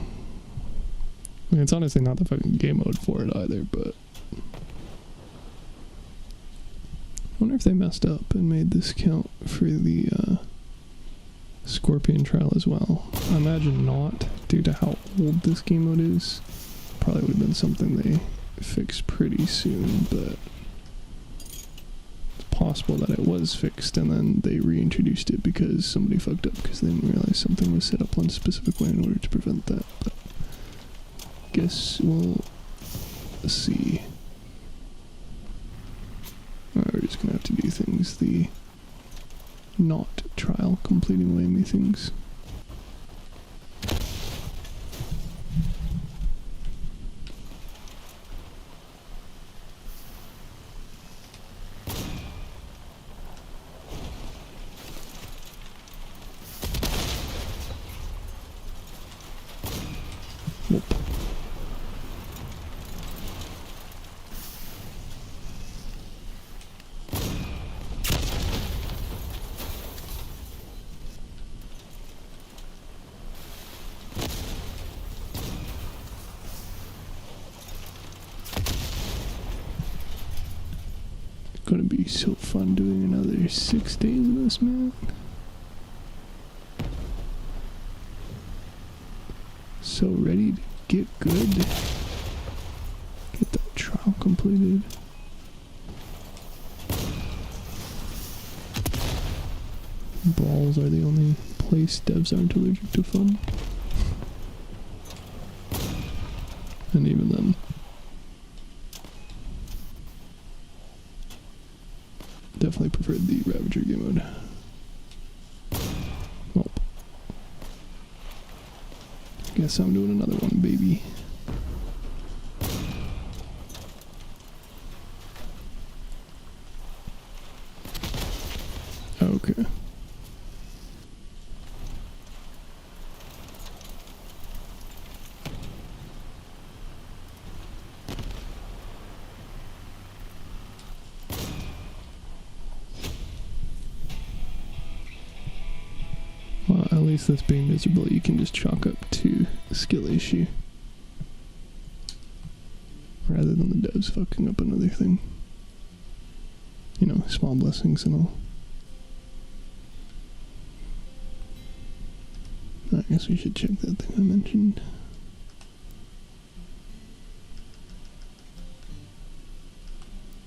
I mean, it's honestly not the fucking game mode for it either, but I wonder if they messed up and made this count for the Scorpion trial as well. I imagine not, due to how old this game mode is. Probably would have been something they fixed pretty soon, but it's possible that it was fixed and then they reintroduced it because somebody fucked up because they didn't realize something was set up one specific way in order to prevent that. But guess we'll see. We're just gonna have to do things the not trial completing way me things. Whoop. Gonna be so fun doing another 6 days of this, man. So ready to get good. Get that trial completed. Balls are the only place devs aren't allergic to fun. And even then. Definitely preferred the Ravager game mode. Well, guess I'm doing another one, baby. Okay. Well, at least this being miserable, you can just chalk up to a skill issue. Rather than the devs fucking up another thing. You know, small blessings and all. I guess we should check that thing I mentioned.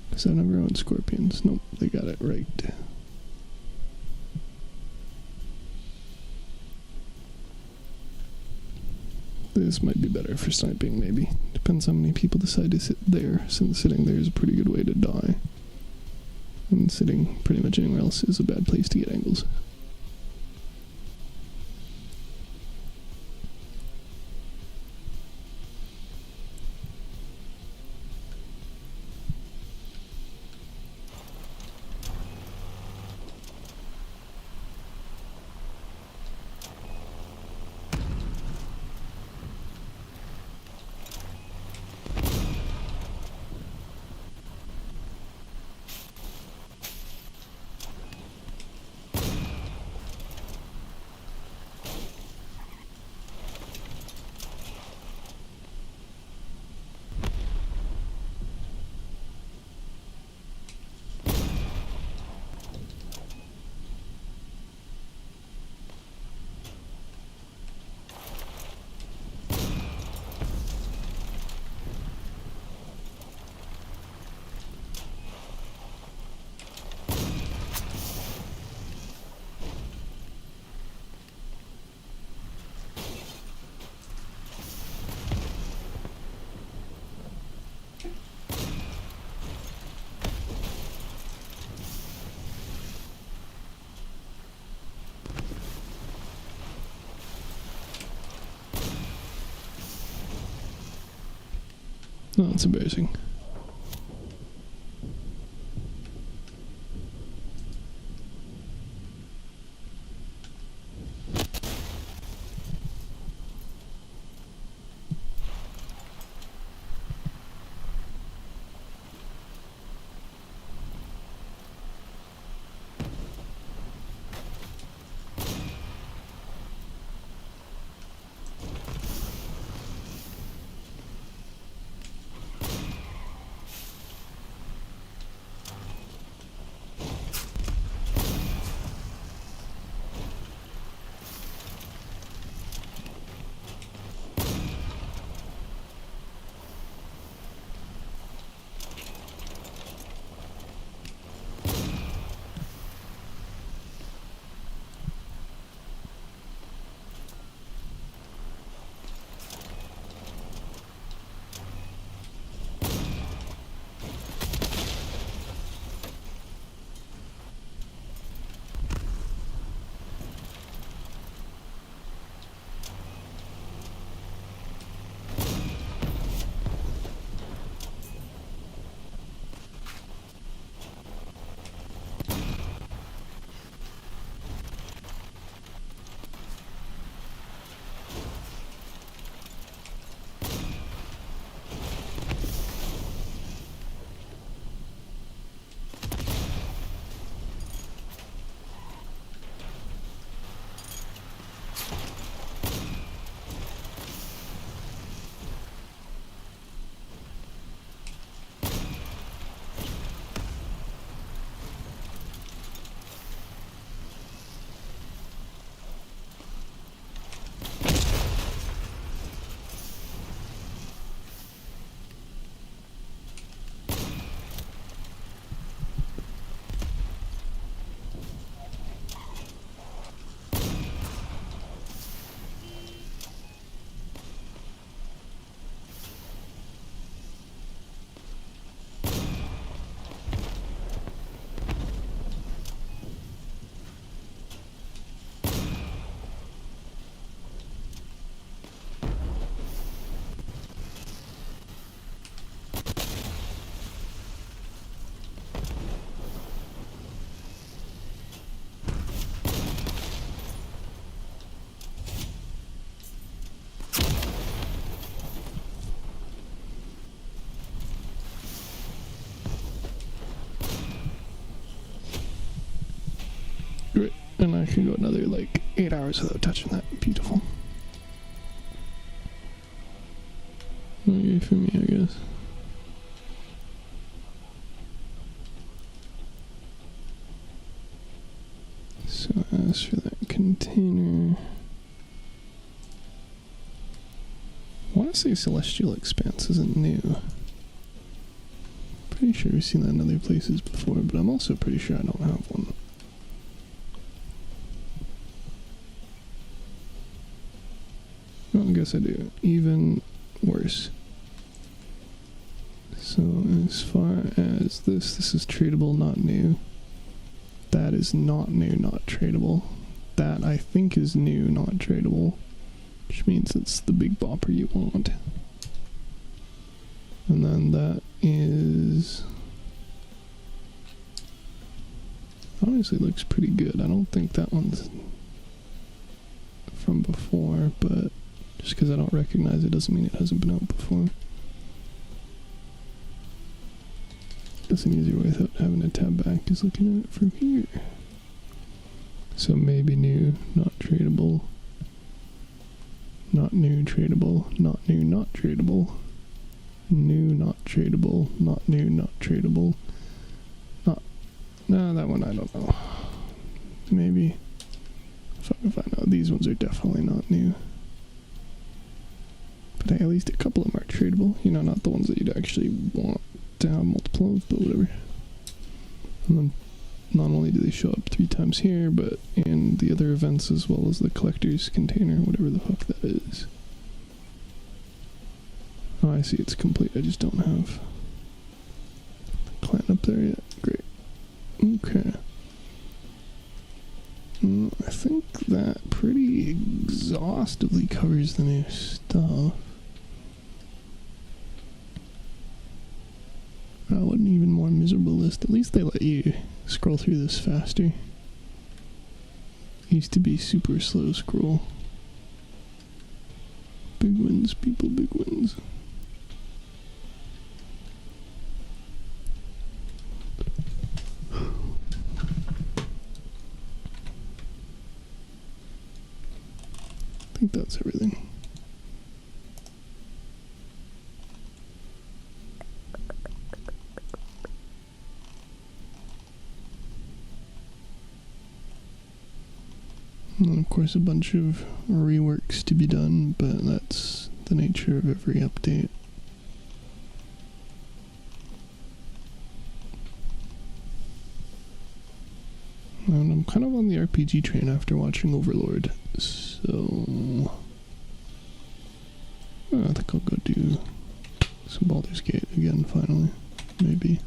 Because I've never owned scorpions. Nope, they got it right. This might be better for sniping, maybe. Depends how many people decide to sit there, since sitting there is a pretty good way to die. And sitting pretty much anywhere else is a bad place to get angles. No, that's embarrassing. Great. And I can go another like 8 hours without touching that. Beautiful. Okay, for me, I guess. So as for that container, want to say Celestial Expanse isn't new. Pretty sure we've seen that in other places before, but I'm also pretty sure I don't have one. Well, I guess I do. Even worse. So as far as this is tradable, not new. That is not new, not tradable. That I think is new, not tradable. Which means it's the big bopper you want. And then that is... honestly looks pretty good. I don't think that one's from before, but just because I don't recognize it doesn't mean it hasn't been out before. That's an easier way without having to tab back is looking at it from here. So maybe new, not tradable. Not new, tradable. Not new, not tradable. New, not tradable. Not new, not tradable. Not... no, that one I don't know. Maybe. Fuck if I know. These ones are definitely not new. But hey, at least a couple of them are tradable. You know, not the ones that you'd actually want to have multiple of, but whatever. And then not only do they show up 3 times here, but in the other events as well as the collector's container, whatever the fuck that is. Oh, I see, it's complete. I just don't have the clan up there yet. Great. Okay. I think that pretty exhaustively covers the new stuff. What an even more miserable list. At least they let you scroll through this faster. It used to be super slow scroll. Big wins, people, big wins. I think that's everything. And of course a bunch of reworks to be done, but that's the nature of every update. And I'm kind of on the RPG train after watching Overlord, so I think I'll go do some Baldur's Gate again finally, maybe.